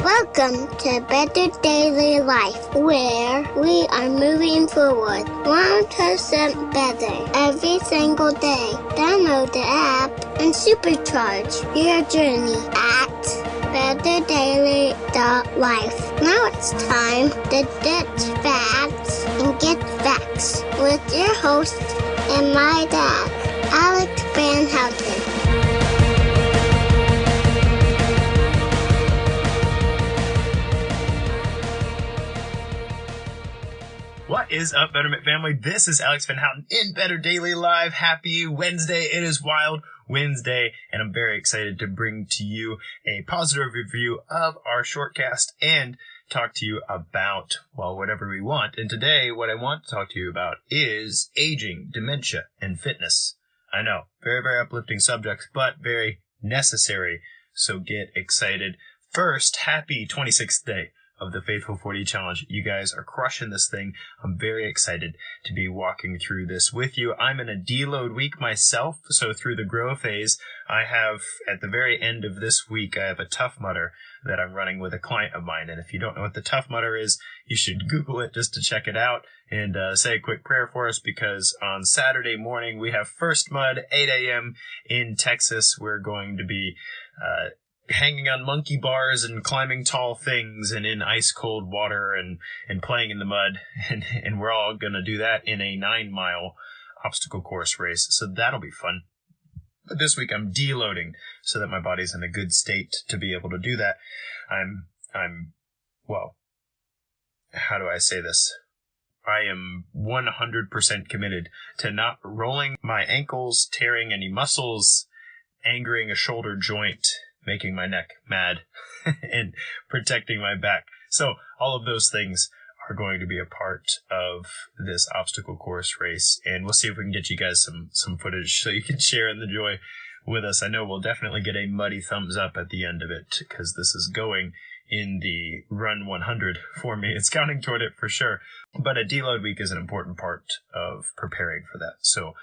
Welcome to Better Daily Life, where we are moving forward 1% better every single day. Download the app and supercharge your journey at betterdaily.life. Now it's time to ditch facts and get facts with your host and my dad, Alex Van Houten. What is up, Betterment family? This is Alex Van Houten in Better Daily Live. Happy Wednesday. It is Wild Wednesday, and I'm very excited to bring to you a positive review of our shortcast and talk to you about, well, whatever we want. And today, what I want to talk to you about is aging, dementia, and fitness. I know, very, very uplifting subjects, but very necessary. So get excited. First, happy 26th day of the Faithful 40 Challenge. You guys are crushing this thing. I'm very excited to be walking through this with you. I'm in a deload week myself, so through the grow phase, I have, at the very end of this week, I have a Tough Mudder that I'm running with a client of mine. And if you don't know what the Tough Mudder is, you should Google it just to check it out and say a quick prayer for us, because on Saturday morning, we have First Mud, 8 a.m. in Texas. We're going to be hanging on monkey bars and climbing tall things and in ice cold water and playing in the mud. And we're all going to do that in a 9-mile obstacle course race. So that'll be fun. But this week I'm deloading so that my body's in a good state to be able to do that. Well, how do I say this? I am 100% committed to not rolling my ankles, tearing any muscles, angering a shoulder joint, making my neck mad, and protecting my back. So all of those things are going to be a part of this obstacle course race, and we'll see if we can get you guys some footage so you can share in the joy with us. I know we'll definitely get a muddy thumbs up at the end of it, because this is going in the Run 100 for me. It's counting toward it for sure, but a deload week is an important part of preparing for that. So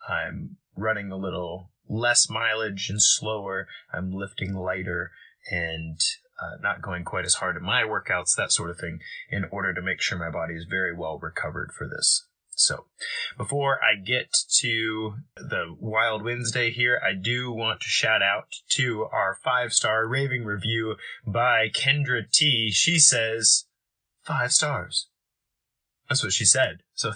I'm running a little less mileage and slower. I'm lifting lighter and not going quite as hard in my workouts, that sort of thing, in order to make sure my body is very well recovered for this. So before I get to the Wild Wednesday here, I do want to shout out to our 5-star raving review by Kendra T. She says 5 stars. That's what she said. So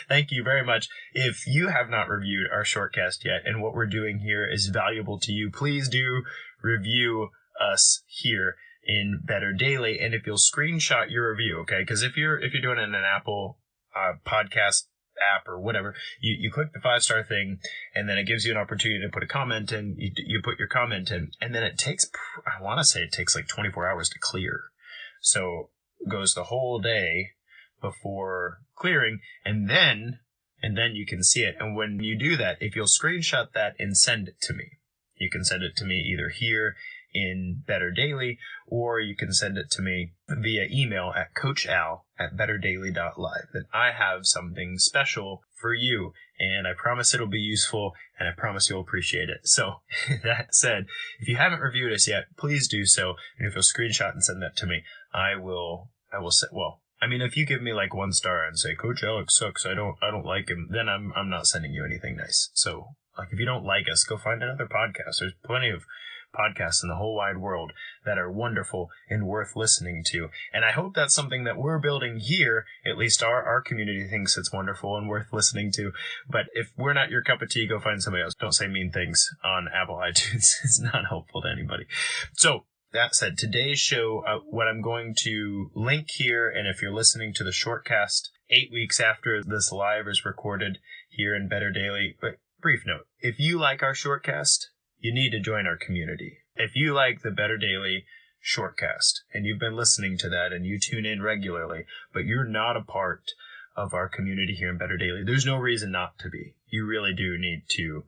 thank you very much. If you have not reviewed our shortcast yet, and what we're doing here is valuable to you, please do review us here in Better Daily. And if you'll screenshot your review, okay? Because if you're doing it in an Apple podcast app or whatever, you click the 5-star thing, and then it gives you an opportunity to put a comment in. You put your comment in, and then it takes, I want to say it takes like 24 hours to clear. So it goes the whole day before clearing, and then you can see it. And when you do that, if you'll screenshot that and send it to me, you can send it to me either here in Better Daily, or you can send it to me via email at coachal@betterdaily.live. Then I have something special for you, and I promise it'll be useful, and I promise you'll appreciate it. So that said, if you haven't reviewed us yet, please do so. And if you'll screenshot and send that to me, I will say, well, I mean, if you give me like 1 star and say, Coach Alex sucks, I don't like him, then I'm not sending you anything nice. So, like, if you don't like us, go find another podcast. There's plenty of podcasts in the whole wide world that are wonderful and worth listening to. And I hope that's something that we're building here. At least our community thinks it's wonderful and worth listening to. But if we're not your cup of tea, go find somebody else. Don't say mean things on Apple iTunes. It's not helpful to anybody. So, that said, today's show, what I'm going to link here, and if you're listening to the shortcast 8 weeks after this live is recorded here in Better Daily, but brief note, if you like our shortcast, you need to join our community. If you like the Better Daily shortcast, and you've been listening to that, and you tune in regularly, but you're not a part of our community here in Better Daily, there's no reason not to be. You really do need to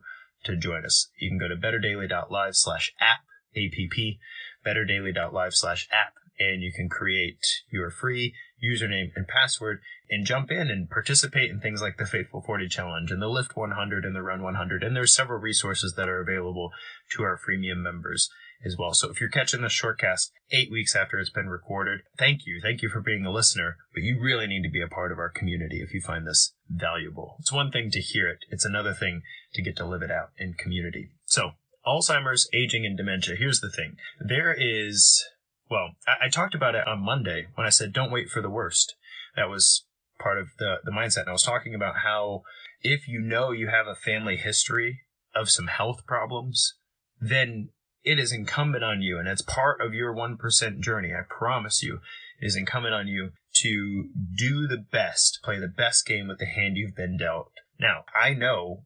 join us. You can go to betterdaily.live/app, APP, betterdaily.live/app, and you can create your free username and password and jump in and participate in things like the Faithful 40 Challenge and the Lift 100 and the Run 100. And there's several resources that are available to our freemium members as well. So if you're catching this shortcast 8 weeks after it's been recorded, thank you. Thank you for being a listener, but you really need to be a part of our community if you find this valuable. It's one thing to hear it. It's another thing to get to live it out in community. So Alzheimer's, aging, and dementia. Here's the thing. There is... Well, I talked about it on Monday when I said, don't wait for the worst. That was part of the mindset. And I was talking about how if you know you have a family history of some health problems, then it is incumbent on you, and it's part of your 1% journey. I promise you, it is incumbent on you to do the best, play the best game with the hand you've been dealt. Now, I know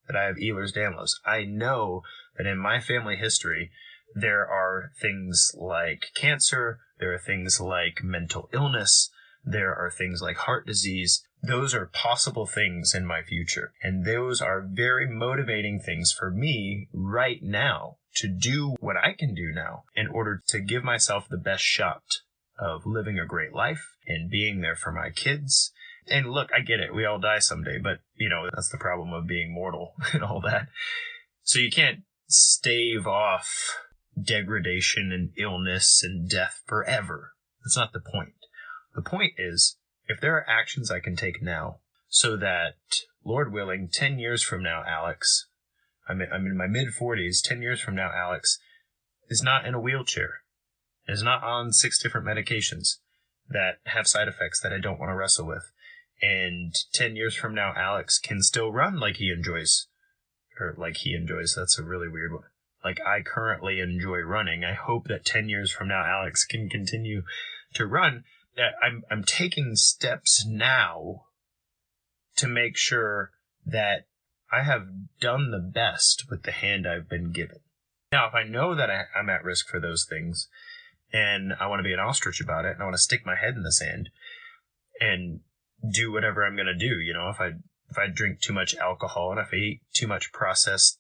that I have Ehlers-Danlos. I know that in my family history, there are things like cancer, there are things like mental illness, there are things like heart disease. Those are possible things in my future. And those are very motivating things for me right now to do what I can do now in order to give myself the best shot of living a great life and being there for my kids. And look, I get it. We all die someday, but that's the problem of being mortal and all that. So you can't stave off degradation and illness and death forever. That's not the point. The point is, if there are actions I can take now so that, Lord willing, 10 years from now, Alex, I'm in my mid-40s, 10 years from now, Alex is not in a wheelchair, is not on 6 different medications that have side effects that I don't want to wrestle with. And 10 years from now, Alex can still run like he enjoys. That's a really weird one. Like I currently enjoy running. I hope that 10 years from now, Alex can continue to run. That I'm taking steps now to make sure that I have done the best with the hand I've been given. Now, if I know that I'm at risk for those things, and I want to be an ostrich about it, and I want to stick my head in the sand and do whatever I'm going to do, if I drink too much alcohol and if I eat too much processed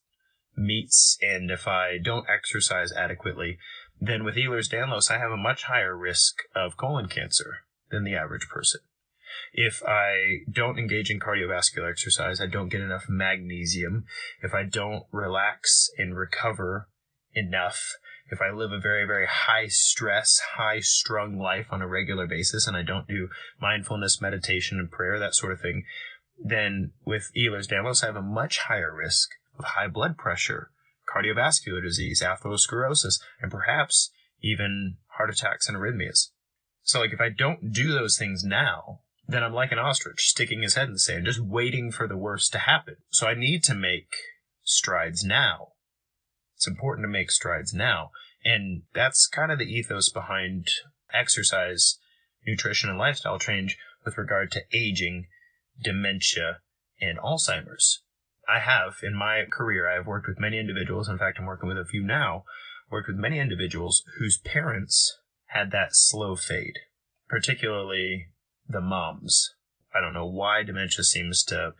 meats and if I don't exercise adequately, then with Ehlers-Danlos, I have a much higher risk of colon cancer than the average person. If I don't engage in cardiovascular exercise, I don't get enough magnesium. If I don't relax and recover enough, if I live a very, very high stress, high strung life on a regular basis, and I don't do mindfulness, meditation, and prayer, that sort of thing, then with Ehlers-Danlos, I have a much higher risk of high blood pressure, cardiovascular disease, atherosclerosis, and perhaps even heart attacks and arrhythmias. So if I don't do those things now, then I'm like an ostrich sticking his head in the sand, just waiting for the worst to happen. So I need to make strides now. It's important to make strides now. And that's kind of the ethos behind exercise, nutrition, and lifestyle change with regard to aging, dementia, and Alzheimer's. I have, in my career, I have worked with many individuals, in fact, I'm working with a few now, worked with many individuals whose parents had that slow fade, particularly the moms. I don't know why dementia seems to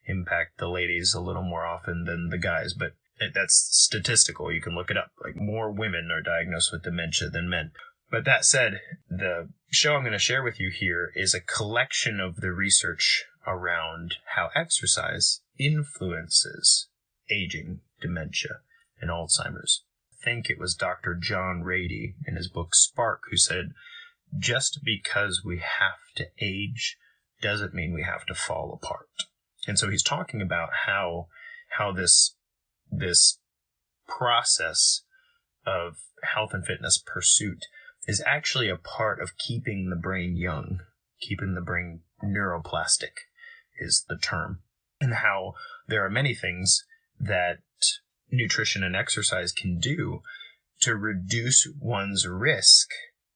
impact the ladies a little more often than the guys, but that's statistical. You can look it up. Like more women are diagnosed with dementia than men. But that said, the show I'm going to share with you here is a collection of the research around how exercise influences aging, dementia, and Alzheimer's. I think it was Dr. John Rady in his book Spark who said, just because we have to age doesn't mean we have to fall apart. And so he's talking about how this process of health and fitness pursuit is actually a part of keeping the brain young, keeping the brain neuroplastic is the term, and how there are many things that nutrition and exercise can do to reduce one's risk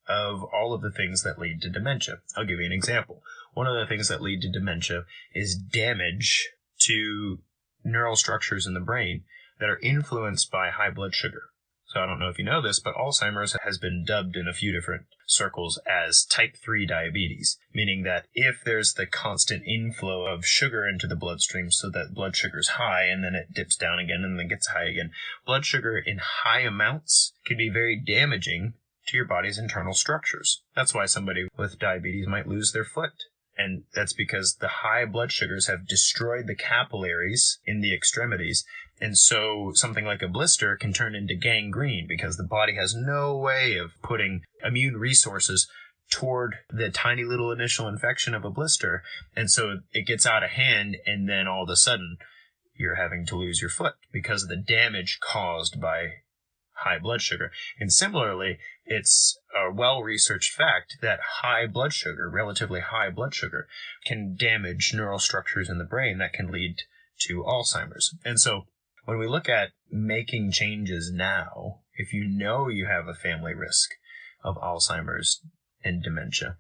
of all of the things that lead to dementia. I'll give you an example. One of the things that lead to dementia is damage to neural structures in the brain that are influenced by high blood sugar. So I don't know if you know this, but Alzheimer's has been dubbed in a few different circles as type 3 diabetes, meaning that if there's the constant inflow of sugar into the bloodstream so that blood sugar's high and then it dips down again and then gets high again, blood sugar in high amounts can be very damaging to your body's internal structures. That's why somebody with diabetes might lose their foot. And that's because the high blood sugars have destroyed the capillaries in the extremities. And so something like a blister can turn into gangrene because the body has no way of putting immune resources toward the tiny little initial infection of a blister. And so it gets out of hand, and then all of a sudden you're having to lose your foot because of the damage caused by high blood sugar. And similarly, it's a well-researched fact that high blood sugar, relatively high blood sugar, can damage neural structures in the brain that can lead to Alzheimer's. And so when we look at making changes now, if you know you have a family risk of Alzheimer's and dementia,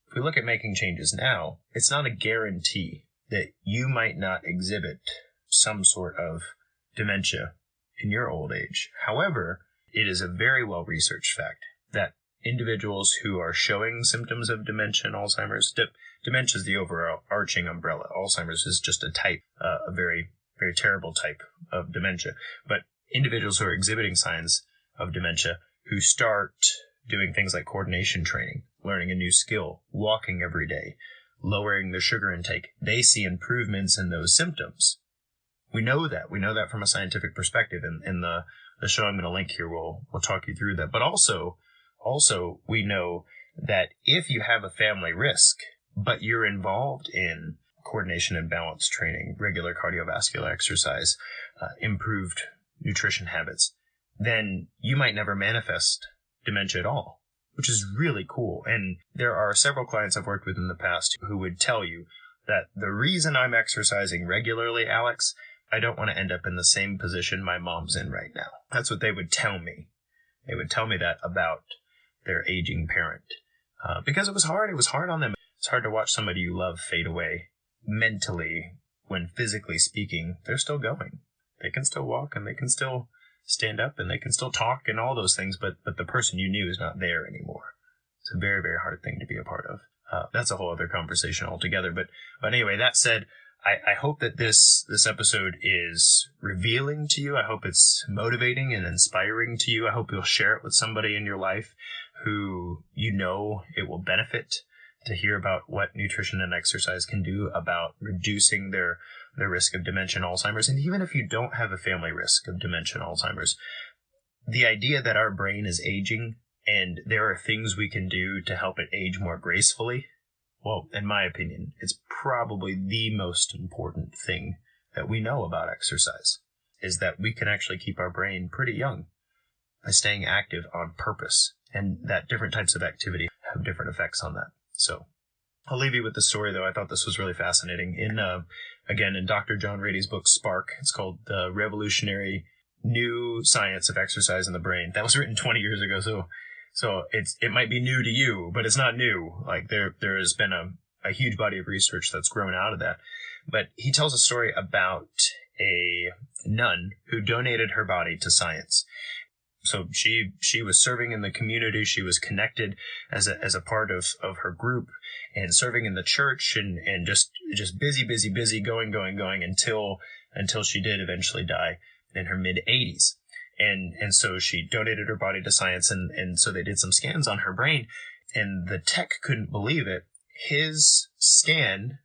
if we look at making changes now, it's not a guarantee that you might not exhibit some sort of dementia in your old age. However, it is a very well-researched fact that individuals who are showing symptoms of dementia and Alzheimer's, dementia is the overarching umbrella. Alzheimer's is just a type, a very, very terrible type of dementia. But individuals who are exhibiting signs of dementia, who start doing things like coordination training, learning a new skill, walking every day, lowering their sugar intake, they see improvements in those symptoms. We know that. We know that from a scientific perspective. In the show I'm going to link here, we'll talk you through that. But also we know that if you have a family risk, but you're involved in coordination and balance training, regular cardiovascular exercise, improved nutrition habits, then you might never manifest dementia at all, which is really cool. And there are several clients I've worked with in the past who would tell you that the reason I'm exercising regularly, Alex, I don't want to end up in the same position my mom's in right now. That's what they would tell me. They would tell me that about their aging parent. Because it was hard. It was hard on them. It's hard to watch somebody you love fade away mentally when, physically speaking, they're still going. They can still walk and they can still stand up and they can still talk and all those things, but the person you knew is not there anymore. It's a very, very hard thing to be a part of. That's a whole other conversation altogether. But anyway, that said, I hope that this episode is revealing to you. I hope it's motivating and inspiring to you. I hope you'll share it with somebody in your life who you know it will benefit to hear about what nutrition and exercise can do about reducing their risk of dementia and Alzheimer's. And even if you don't have a family risk of dementia and Alzheimer's, the idea that our brain is aging and there are things we can do to help it age more gracefully, well, in my opinion, it's probably the most important thing that we know about exercise, is that we can actually keep our brain pretty young by staying active on purpose, and that different types of activity have different effects on that. So I'll leave you with the story, though. I thought this was really fascinating. In Dr. John Rady's book, Spark, it's called The Revolutionary New Science of Exercise in the Brain. That was written 20 years ago, so it might be new to you, but it's not new. Like there has been a huge body of research that's grown out of that. But he tells a story about a nun who donated her body to science. So she was serving in the community. She was connected as a part of her group and serving in the church and just busy, going until she did eventually die in her mid-80s. And so she donated her body to science, and so they did some scans on her brain, and the tech couldn't believe it. His scan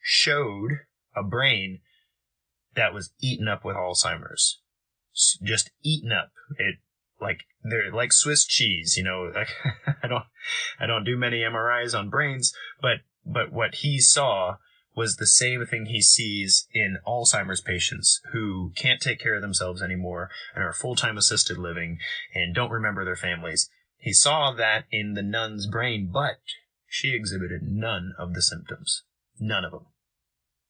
showed a brain that was eaten up with Alzheimer's. Just eaten up. They're like Swiss cheese, you know. Like I don't do many MRIs on brains, but what he saw was the same thing he sees in Alzheimer's patients who can't take care of themselves anymore and are full-time assisted living and don't remember their families. He saw that in the nun's brain, but she exhibited none of the symptoms. None of them.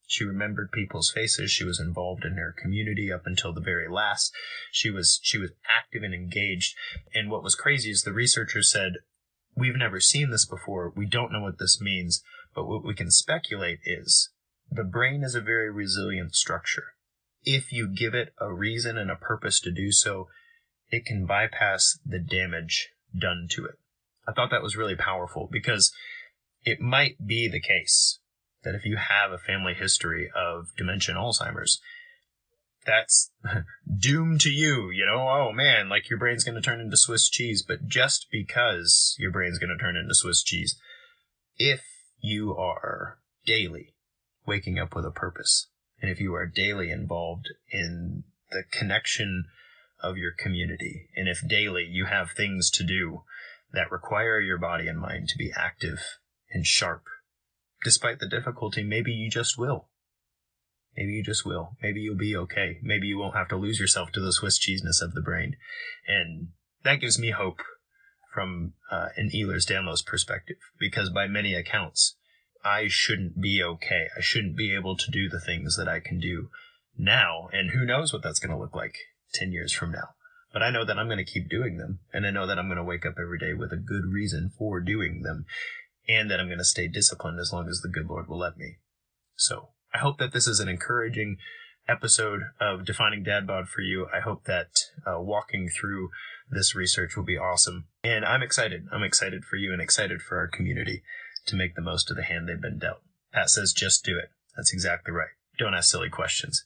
She remembered people's faces. She was involved in their community up until the very last. She was active and engaged. And what was crazy is the researchers said, we've never seen this before. We don't know what this means. But what we can speculate is the brain is a very resilient structure. If you give it a reason and a purpose to do so, it can bypass the damage done to it. I thought that was really powerful because it might be the case that if you have a family history of dementia and Alzheimer's, that's doom to you, oh man, like your brain's going to turn into Swiss cheese. But just because your brain's going to turn into Swiss cheese, if you are daily waking up with a purpose, and if you are daily involved in the connection of your community, and if daily you have things to do that require your body and mind to be active and sharp, despite the difficulty, maybe you just will. Maybe you just will. Maybe you'll be okay. Maybe you won't have to lose yourself to the Swiss cheeseness of the brain. And that gives me hope from an Ehlers-Danlos perspective, because by many accounts, I shouldn't be okay. I shouldn't be able to do the things that I can do now. And who knows what that's going to look like 10 years from now. But I know that I'm going to keep doing them. And I know that I'm going to wake up every day with a good reason for doing them. And that I'm going to stay disciplined as long as the good Lord will let me. So I hope that this is an encouraging episode of Defining Dad Bod for you. I hope that walking through this research will be awesome. And I'm excited. I'm excited for you and excited for our community to make the most of the hand they've been dealt. Pat says, just do it. That's exactly right. Don't ask silly questions.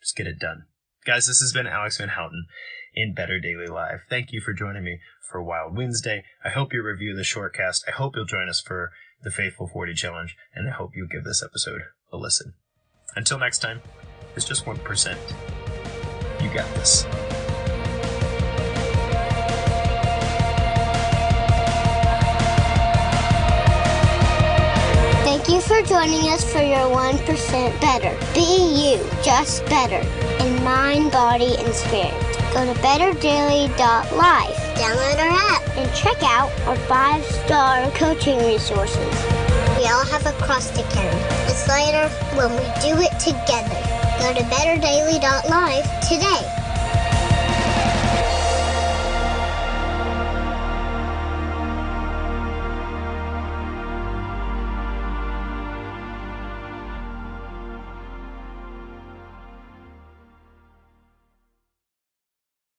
Just get it done. Guys, this has been Alex Van Houten in Better Daily Live. Thank you for joining me for Wild Wednesday. I hope you review the shortcast. I hope you'll join us for the Faithful 40 Challenge, and I hope you'll give this episode a listen. Until next time, it's just 1%. You got this. Thank you for joining us for your 1% better. Be you, just better, in mind, body, and spirit. Go to betterdaily.life, download our app, and check out our 5-star coaching resources. We all have a cross to carry. It's lighter when we do it together. Go to betterdaily.life today.